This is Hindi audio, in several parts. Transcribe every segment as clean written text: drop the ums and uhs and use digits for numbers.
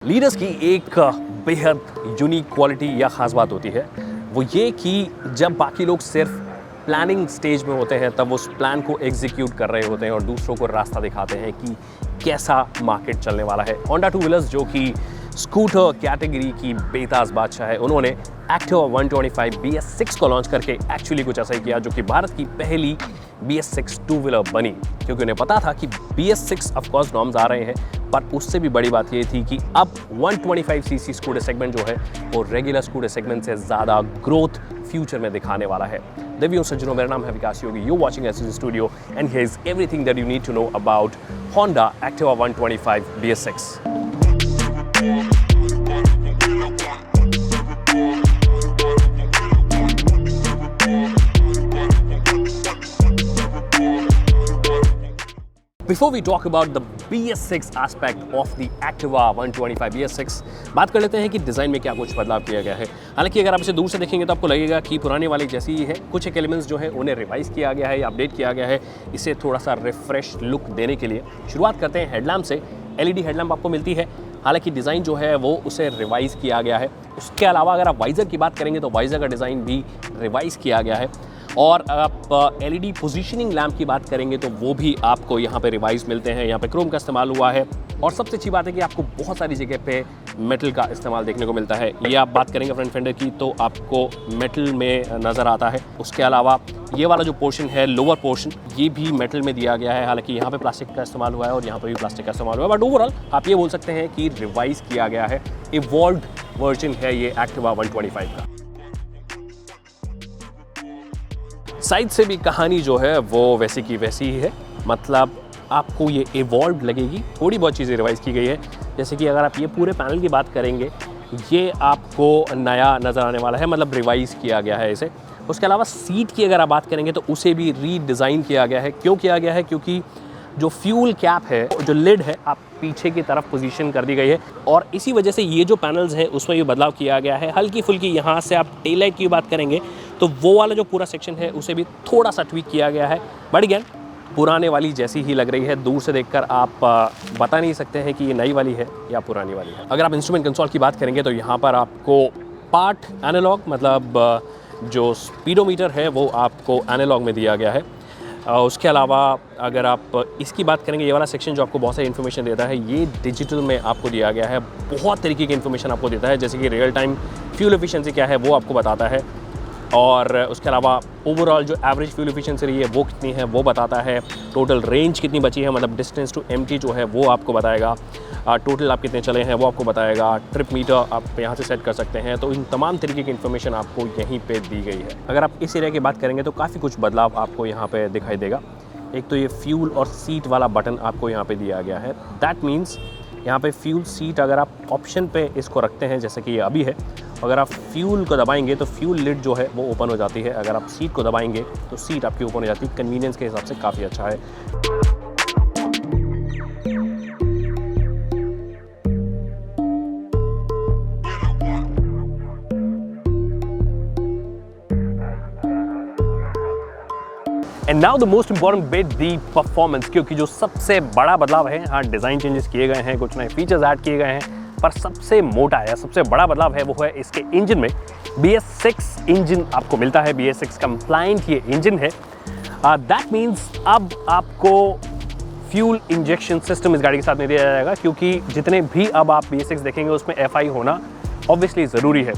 लीडर्स की एक बेहद यूनिक क्वालिटी या ख़ास बात होती है वो ये कि जब बाकी लोग सिर्फ प्लानिंग स्टेज में होते हैं तब उस प्लान को एग्जीक्यूट कर रहे होते हैं और दूसरों को रास्ता दिखाते हैं कि कैसा मार्केट चलने वाला है। होंडा टू व्हीलर्स जो कि स्कूटर कैटेगरी की बेताज बादशाह है, उन्होंने एक्टिवा 125 BS6 को लॉन्च करके एक्चुअली कुछ ऐसा ही किया जो कि भारत की पहली BS6 टू व्हीलर बनी, क्योंकि उन्हें पता था कि BS6 ऑफ कोर्स नॉर्म्स आ रहे हैं, पर उससे भी बड़ी बात ये थी कि अब 125cc स्कूटर सेगमेंट जो है वो रेगुलर स्कूटर सेगमेंट से ज़्यादा ग्रोथ फ्यूचर में दिखाने वाला है। देवियों सज्जनों, मेरा नाम है Vikas Yogi, you watching SS studio and here is everything that you need to know about Honda Activa 125 BS6। Before we talk about the BS6 aspect of the Activa 125 BS6, बात कर लेते हैं कि डिज़ाइन में क्या कुछ बदलाव किया गया है। हालांकि अगर आप इसे दूर से देखेंगे तो आपको लगेगा कि पुराने वाली जैसी ही है। कुछ एक एलिमेंट्स जो है उन्हें रिवाइज़ किया गया है या अपडेट किया गया है, इसे थोड़ा सा रिफ्रेश लुक देने के लिए। शुरुआत करते हैं हेडलैम्प से। LED हेडलैम्प आपको मिलती है, हालांकि डिज़ाइन जो है वो उसे रिवाइज़ किया गया है। उसके अलावा अगर आप वाइज़र की बात करेंगे तो वाइज़र का डिज़ाइन भी रिवाइज़ किया गया है, और आप LED पोजीशनिंग लैंप की बात करेंगे तो वो भी आपको यहाँ पे रिवाइज मिलते हैं। यहाँ पे क्रोम का इस्तेमाल हुआ है, और सबसे अच्छी बात है कि आपको बहुत सारी जगह पे मेटल का इस्तेमाल देखने को मिलता है। ये आप बात करेंगे फ्रंट फेंडर की तो आपको मेटल में नज़र आता है। उसके अलावा ये वाला जो पोर्शन है, लोअर पोर्शन, ये भी मेटल में दिया गया है। हालांकि यहाँ पे प्लास्टिक का इस्तेमाल हुआ है और यहाँ पे भी प्लास्टिक का इस्तेमाल हुआ है, बट ओवरऑल आप ये बोल सकते हैं कि रिवाइज किया गया है। इवॉल्व्ड वर्जन है ये एक्टिवा 125 का। साइड से भी कहानी जो है वो वैसी की वैसी ही है, मतलब आपको ये इवॉल्व लगेगी। थोड़ी बहुत चीज़ें रिवाइज़ की गई है, जैसे कि अगर आप ये पूरे पैनल की बात करेंगे ये आपको नया नज़र आने वाला है, मतलब रिवाइज़ किया गया है इसे। उसके अलावा सीट की अगर आप बात करेंगे तो उसे भी रीडिज़ाइन किया गया है। क्यों किया गया है? क्योंकि जो फ्यूल कैप है, जो लिड है, आप पीछे की तरफ पोजीशन कर दी गई है, और इसी वजह से ये जो पैनल्स हैं उसमें ये बदलाव किया गया है। हल्की फुल्की यहाँ से आप टेल लाइट की बात करेंगे तो वो वाला जो पूरा सेक्शन है उसे भी थोड़ा सा ट्वीक किया गया है, बट अगेन पुराने वाली जैसी ही लग रही है। दूर से देखकर आप बता नहीं सकते हैं कि ये नई वाली है या पुरानी वाली है। अगर आप इंस्ट्रूमेंट कंसोल की बात करेंगे तो यहाँ पर आपको पार्ट एनालॉग, मतलब जो स्पीडोमीटर है वो आपको एनालॉग में दिया गया है। उसके अलावा अगर आप इसकी बात करेंगे, ये वाला सेक्शन जो आपको बहुत सारी इन्फॉर्मेशन देता है ये डिजिटल में आपको दिया गया है। बहुत तरीके की इन्फॉर्मेशन आपको देता है, जैसे कि रियल टाइम फ्यूल एफिशिएंसी क्या है वो आपको बताता है, और उसके अलावा ओवरऑल जो एवरेज फ्यूल एफिशिएंसी रही है वो कितनी है वो बताता है। टोटल रेंज कितनी बची है, मतलब डिस्टेंस टू एम्प्टी जो है वो आपको बताएगा। टोटल आप कितने चले हैं वो आपको बताएगा। ट्रिप मीटर आप यहाँ से सेट कर सकते हैं। तो इन तमाम तरीके की इन्फॉर्मेशन आपको यहीं पे दी गई है। अगर आप इस एरिया की बात करेंगे तो काफ़ी कुछ बदलाव आपको यहाँ पे दिखाई देगा। एक तो ये फ्यूल और सीट वाला बटन आपको यहाँ पे दिया गया है। दैट मीन्स यहाँ पे फ्यूल सीट अगर आप ऑप्शन पे इसको रखते हैं, जैसे कि ये अभी है, अगर आप फ्यूल को दबाएंगे तो फ्यूल लिड जो है वो ओपन हो जाती है। अगर आप सीट को दबाएंगे तो सीट आपकी ओपन हो जाती है। कन्वीनियंस के हिसाब से काफ़ी अच्छा है। And now the most important bit, the performance, क्योंकि जो सबसे बड़ा बदलाव है, हाँ डिज़ाइन चेंजेस किए गए हैं, कुछ नए फीचर्स ऐड किए गए हैं, पर सबसे मोटा या सबसे बड़ा बदलाव है वो है इसके इंजन में। BS6 इंजन आपको मिलता है, BS6 कंप्लाइंट ये इंजन है। दैट मीन्स अब आपको फ्यूल इंजेक्शन सिस्टम इस गाड़ी के साथ में दिया जाएगा, क्योंकि जितने भी अब आप BS6 देखेंगे उसमें FI होना ऑब्वियसली ज़रूरी है,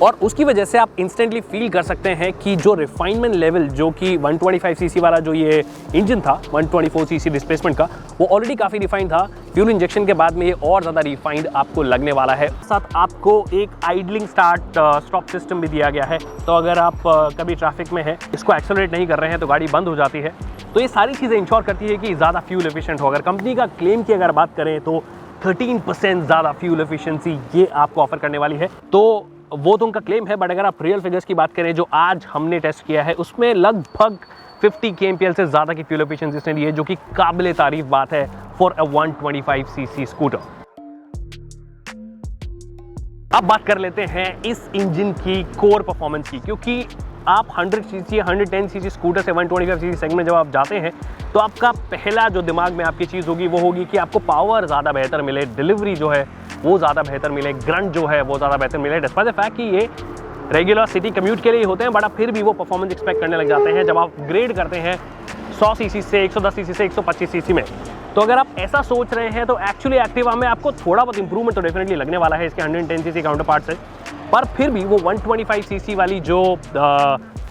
और उसकी वजह से आप इंस्टेंटली फील कर सकते हैं कि जो रिफाइनमेंट लेवल जो कि 125cc वाला जो ये इंजन था 124cc डिस्प्लेसमेंट का, वो ऑलरेडी काफ़ी रिफाइंड था। फ्यूल इंजेक्शन के बाद में ये और ज़्यादा रिफाइंड आपको लगने वाला है। साथ आपको एक आइडलिंग स्टार्ट स्टॉप सिस्टम भी दिया गया है, तो अगर आप कभी ट्रैफिक में हैं, इसको एक्सेलरेट नहीं कर रहे हैं तो गाड़ी बंद हो जाती है। तो ये सारी चीज़ें इंश्योर करती है कि ज़्यादा फ्यूल एफिशिएंट हो। अगर कंपनी का क्लेम की अगर बात करें तो 13% ज़्यादा फ्यूल एफिशिएंसी ये आपको ऑफर करने वाली है। तो वो तो उनका क्लेम है, बट अगर आप रियल फिगर्स की बात करें जो आज हमने टेस्ट किया है उसमें लगभग 50 kmpl से ज़्यादा की फ्यूल एफिशिएंसी इसने दी है, जो कि काबिले तारीफ बात है फॉर अ 125cc स्कूटर। अब बात कर लेते हैं इस इंजन की कोर परफॉर्मेंस की, क्योंकि आप 100 सीसी 110 सीसी स्कूटर से 125 सीसी सेगमेंट जब आप जाते हैं तो आपका पहला जो दिमाग में आपकी चीज़ होगी वो होगी कि आपको पावर ज़्यादा बेहतर मिले, डिलीवरी जो है वो ज़्यादा बेहतर मिले, ग्रंट जो है वो ज़्यादा बेहतर मिले। डिस्पाइट द फैक्ट कि ये रेगुलर सिटी कम्यूट के लिए होते हैं, बट आप फिर भी वो परफॉर्मेंस एक्सपेक्ट करने लग जाते हैं जब आप ग्रेड करते हैं 100 सीसी से 110 सीसी से 125 सीसी में। तो अगर आप ऐसा सोच रहे हैं तो एक्चुअली एक्टिवा में आपको थोड़ा बहुत इंप्रूवमेंट तो डेफिनेटली लगने वाला है इसके 110 सीसी काउंटर पार्ट से, पर फिर भी वो 125 सीसी वाली जो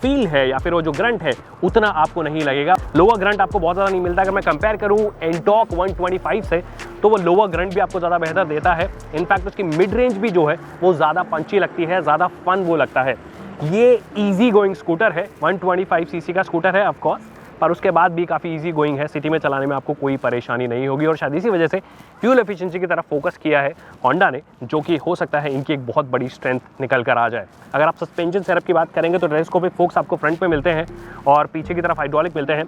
फील है या फिर वो जो ग्रंट है उतना आपको नहीं लगेगा। लोअर ग्रंट आपको बहुत ज़्यादा नहीं मिलता। अगर मैं कंपेयर करूँ एंटॉर्क 125 से तो वो लोअर ग्रंट भी आपको ज़्यादा बेहतर देता है। इनफैक्ट उसकी मिड रेंज भी जो है वो ज़्यादा पंची लगती है, ज़्यादा फन वो लगता है। ये ईजी गोइंग स्कूटर है, 125 सीसी का स्कूटर है ऑफकोर्स, पर उसके बाद भी काफ़ी इजी गोइंग है। सिटी में चलाने में आपको कोई परेशानी नहीं होगी और शायद इसी वजह से फ्यूल एफिशिएंसी की तरफ फोकस किया है होंडा ने, जो कि हो सकता है इनकी एक बहुत बड़ी स्ट्रेंथ निकल कर आ जाए। अगर आप सस्पेंशन सेटअप की बात करेंगे तो टेलीस्कोपिक फोक्स आपको फ्रंट पे मिलते हैं और पीछे की तरफ हाइड्रोलिक मिलते हैं।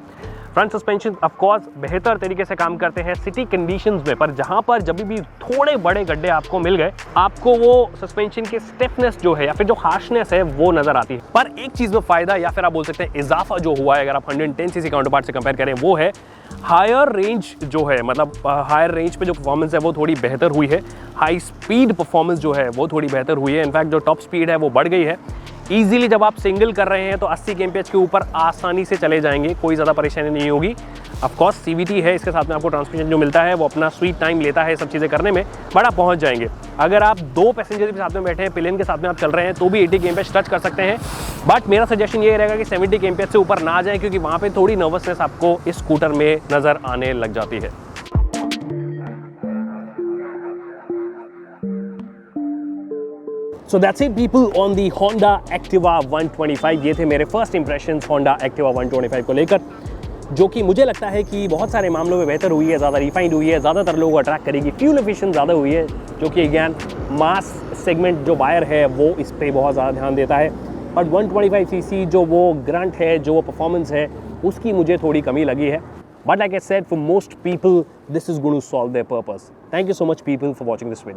फ्रंट सस्पेंशन ऑफकोर्स बेहतर तरीके से काम करते हैं सिटी कंडीशंस में, पर जहां पर जब भी थोड़े बड़े गड्ढे आपको मिल गए आपको वो सस्पेंशन की स्टिफनेस जो है या फिर जो हार्शनेस है वो नजर आती है। पर एक चीज़ में फ़ायदा या फिर आप बोल सकते हैं इजाफा जो हुआ है अगर आप 110 सीसी काउंटर पार्ट से कंपेयर करें वो है हायर रेंज जो है, मतलब हायर रेंज पे जो परफॉर्मेंस है वो थोड़ी बेहतर हुई है। हाई स्पीड परफॉर्मेंस जो है वो थोड़ी बेहतर हुई है। इनफैक्ट जो टॉप स्पीड है वो बढ़ गई है। ईजिली जब आप सिंगल कर रहे हैं तो 80 kmph के ऊपर आसानी से चले जाएंगे, कोई ज़्यादा परेशानी नहीं होगी। ऑफकोर्स CVT है, इसके साथ में आपको ट्रांसमिशन जो मिलता है वो अपना स्वीट टाइम लेता है सब चीज़ें करने में, बट आप पहुँच जाएंगे। अगर आप 2 पैसेंजर के साथ में बैठे हैं, पिलियन के साथ में आप चल रहे हैं तो भी 80 kmph टच कर सकते हैं, बट मेरा सजेशन ये रहेगा कि 70 kmph से ऊपर ना जाए, क्योंकि वहाँ पर थोड़ी नर्वसनेस आपको इस स्कूटर में नज़र आने लग जाती है। So that's it people on the Honda Activa 125। ये थे मेरे फर्स्ट इंप्रेशंस Honda Activa 125 को लेकर, जो कि मुझे लगता है कि बहुत सारे मामलों में बेहतर हुई है, ज़्यादा रिफाइंड हुई है, ज़्यादातर लोगों को अट्रैक्ट करेगी, फ्यूल एफिशिएंट ज़्यादा हुई है, जो कि अगेन मास सेगमेंट जो बायर है वो इस पर बहुत ज़्यादा ध्यान देता है। बट 125 सीसी जो वो ग्रंट है, जो वो परफॉर्मेंस है, उसकी मुझे थोड़ी कमी लगी है। But like I said, for most people, this is going to solve their purpose. Thank you so much people for watching this video.